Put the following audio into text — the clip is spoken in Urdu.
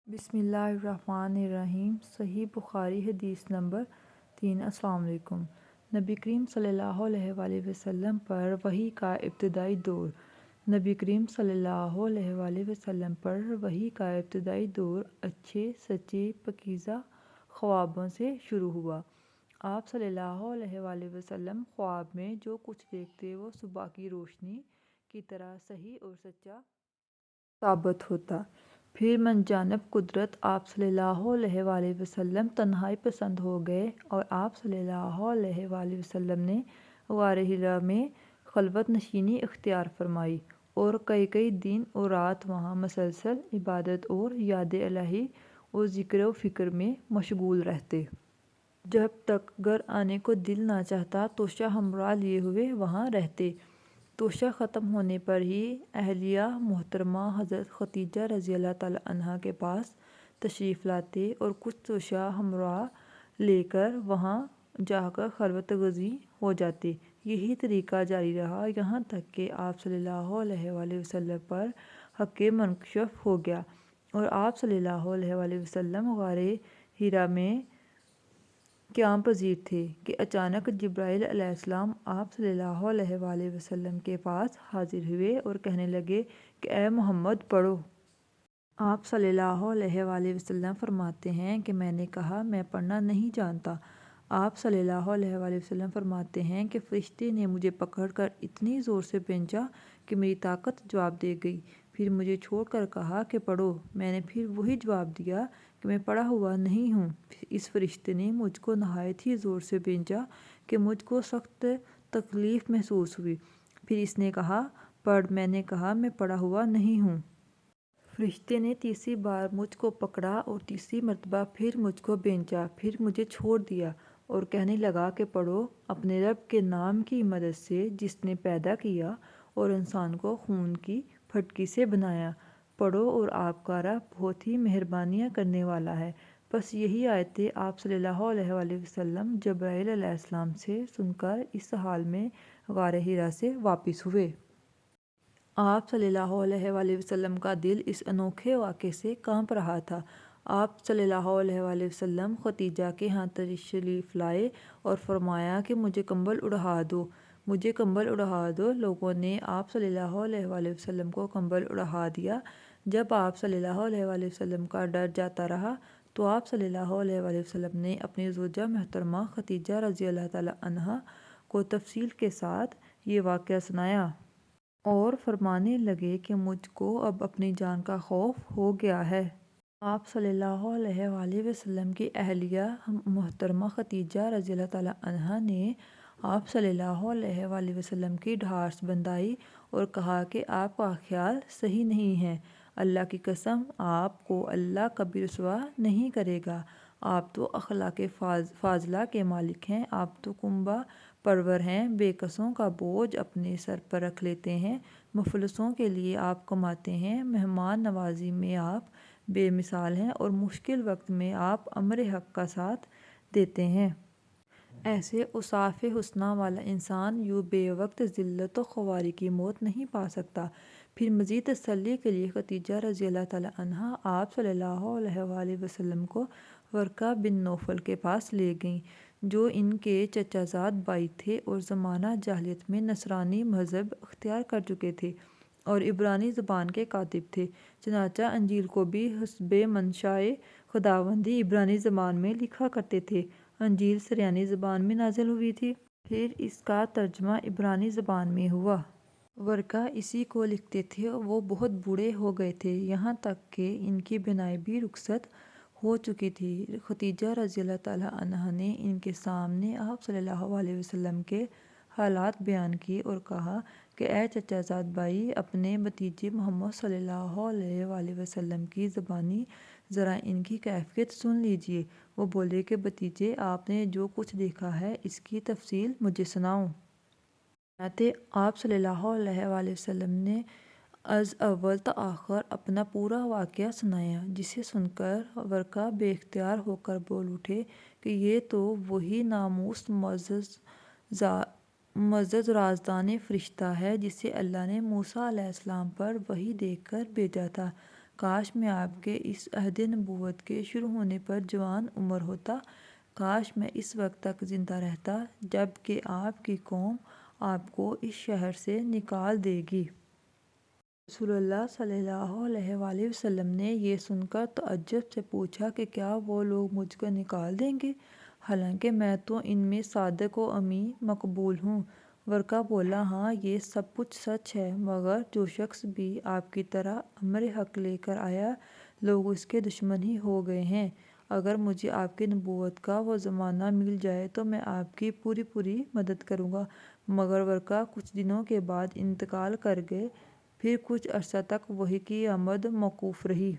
بسم اللہ الرحمن الرحیم۔ صحیح بخاری حدیث نمبر 3۔ السلام علیکم۔ نبی کریم صلی اللہ علیہ وآلہ وسلم پر وحی کا ابتدائی دور۔ نبی کریم صلی اللہ علیہ وآلہ وسلم پر وحی کا ابتدائی دور اچھے سچے پاکیزہ خوابوں سے شروع ہوا۔ آپ صلی اللہ علیہ وآلہ وسلم خواب میں جو کچھ دیکھتے وہ صبح کی روشنی کی طرح صحیح اور سچا ثابت ہوتا۔ پھر من جانب قدرت آپ صلی اللہ علیہ وآلہ وسلم تنہائی پسند ہو گئے اور آپ صلی اللہ علیہ وآلہ وسلم نے غار حرا میں خلوت نشینی اختیار فرمائی اور کئی دن اور رات وہاں مسلسل عبادت اور یاد الہی اور ذکر و فکر میں مشغول رہتے۔ جب تک گھر آنے کو دل نہ چاہتا توشہ ہمراہ لیے ہوئے وہاں رہتے۔ توشہ ختم ہونے پر ہی اہلیہ محترمہ حضرت خدیجہ رضی اللہ تعالیٰ عنہا کے پاس تشریف لاتے اور کچھ توشہ ہمراہ لے کر وہاں جا کر خلوت گزین ہو جاتے۔ یہی طریقہ جاری رہا یہاں تک کہ آپ صلی اللہ علیہ وآلہ وسلم پر حق منکشف ہو گیا اور آپ صلی اللہ علیہ وآلہ وسلم غار حرا میں قیام پذیر تھے کہ اچانک جبرائیل علیہ السلام آپ صلی اللہ علیہ وآلہ وسلم کے پاس حاضر ہوئے اور کہنے لگے کہ اے محمد پڑھو۔ آپ صلی اللہ علیہ وآلہ وسلم فرماتے ہیں کہ میں نے کہا میں پڑھنا نہیں جانتا۔ آپ صلی اللہ علیہ وآلہ وسلم فرماتے ہیں کہ فرشتے نے مجھے پکڑ کر اتنی زور سے بھینچا کہ میری طاقت جواب دے گئی، پھر مجھے چھوڑ کر کہا کہ پڑھو۔ میں نے پھر وہی جواب دیا کہ میں پڑھا ہوا نہیں ہوں۔ پھر اس فرشتے نے مجھ کو نہایت ہی زور سے بھینچا کہ مجھ کو سخت تکلیف محسوس ہوئی، پھر اس نے کہا پڑھ۔ میں نے کہا میں پڑھا ہوا نہیں ہوں۔ فرشتے نے تیسری بار مجھ کو پکڑا اور تیسری مرتبہ پھر مجھ کو بھینچا، پھر مجھے چھوڑ دیا اور کہنے لگا کہ پڑھو اپنے رب کے نام کی مدد سے جس نے پیدا کیا اور انسان کو خون کی پھٹکی سے بنایا، پڑھو اور آپ کا رب بہت ہی مہربانیاں کرنے والا ہے۔ بس یہی آیتیں آپ صلی اللہ علیہ وآلہ وسلم جبرائیل علیہ السلام سے سن کر اس حال میں غار حرا سے واپس ہوئے۔ آپ صلی اللہ علیہ وآلہ وسلم کا دل اس انوکھے واقعے سے کانپ رہا تھا۔ آپ صلی اللہ علیہ وآلہ وسلم خدیجہ کے ہاں تشریف لائے اور فرمایا کہ مجھے کمبل اڑا دو، مجھے کمبل اڑا دو۔ لوگوں نے آپ صلی اللہ علیہ وآلہ وسلم کو کمبل اڑا دیا۔ جب آپ صلی اللہ علیہ وآلہ وسلم کا ڈر جاتا رہا تو آپ صلی اللہ علیہ وآلہ وسلم نے اپنی زوجہ محترمہ خدیجہ رضی اللہ تعالیٰ عنہا کو تفصیل کے ساتھ یہ واقعہ سنایا اور فرمانے لگے کہ مجھ کو اب اپنی جان کا خوف ہو گیا ہے۔ آپ صلی اللہ علیہ وآلہ وسلم کی اہلیہ محترمہ خدیجہ رضی اللہ تعالیٰ عنہا نے آپ صلی اللہ علیہ وآلہ وسلم کی ڈھارس بندھائی اور کہا کہ آپ کا خیال صحیح نہیں ہے، اللہ کی قسم آپ کو اللہ کبھی رسوا نہیں کرے گا۔ آپ تو اخلاق فاضلہ کے مالک ہیں، آپ تو کنبہ پرور ہیں، بے کسوں کا بوجھ اپنے سر پر رکھ لیتے ہیں، مفلسوں کے لیے آپ کماتے ہیں، مہمان نوازی میں آپ بے مثال ہیں اور مشکل وقت میں آپ امر حق کا ساتھ دیتے ہیں۔ ایسے اوصاف حسنہ والا انسان یوں بے وقت ذلت و خواری کی موت نہیں پا سکتا۔ پھر مزید تسلی کے لیے خدیجہ رضی اللہ تعالیٰ عنہا آپ صلی اللہ علیہ وآلہ وسلم کو ورقہ بن نوفل کے پاس لے گئیں جو ان کے چچا زاد بھائی تھے اور زمانہ جاہلیت میں نصرانی مذہب اختیار کر چکے تھے اور عبرانی زبان کے کاتب تھے، چنانچہ انجیل کو بھی حسب منشائے خداوندی عبرانی زبان میں لکھا کرتے تھے۔ انجیل سریانی زبان میں نازل ہوئی تھی، پھر اس کا ترجمہ عبرانی زبان میں ہوا۔ ورقہ اسی کو لکھتے تھے۔ وہ بہت بوڑھے ہو گئے تھے، یہاں تک کہ ان کی بینائی بھی رخصت ہو چکی تھی۔ خدیجہ رضی اللہ تعالیٰ عنہا نے ان کے سامنے آپ صلی اللہ علیہ وسلم کے حالات بیان کیے اور کہا کہ اے چچا زاد بھائی، اپنے بھتیجے محمد صلی اللہ علیہ وآلہ وسلم کی زبانی ذرا ان کی کیفیت سن لیجیے۔ وہ بولے کہ بھتیجے، آپ نے جو کچھ دیکھا ہے اس کی تفصیل مجھے سناؤ۔ چنانچہ آپ صلی اللہ علیہ وآلہ وسلم نے از اول تا آخر اپنا پورا واقعہ سنایا، جسے سن کر ورقہ بے اختیار ہو کر بول اٹھے کہ یہ تو وہی ناموس معزز رازدان فرشتہ ہے جسے اللہ نے موسیٰ علیہ السلام پر وحی دے کر بھیجا تھا۔ کاش میں آپ کے اس عہد نبوت کے شروع ہونے پر جوان عمر ہوتا، کاش میں اس وقت تک زندہ رہتا جب کہ آپ کی قوم آپ کو اس شہر سے نکال دے گی۔ رسول اللہ صلی اللہ علیہ وآلہ وسلم نے یہ سن کر تعجب سے پوچھا کہ کیا وہ لوگ مجھ کو نکال دیں گے، حالانکہ میں تو ان میں صادق و امین مقبول ہوں۔ ورقہ بولا، ہاں یہ سب کچھ سچ ہے، مگر جو شخص بھی آپ کی طرح امر حق لے کر آیا لوگ اس کے دشمن ہی ہو گئے ہیں۔ اگر مجھے آپ کی نبوت کا وہ زمانہ مل جائے تو میں آپ کی پوری مدد کروں گا۔ مگر ورقہ کچھ دنوں کے بعد انتقال کر گئے، پھر کچھ عرصہ تک وحی کی آمد موقوف رہی۔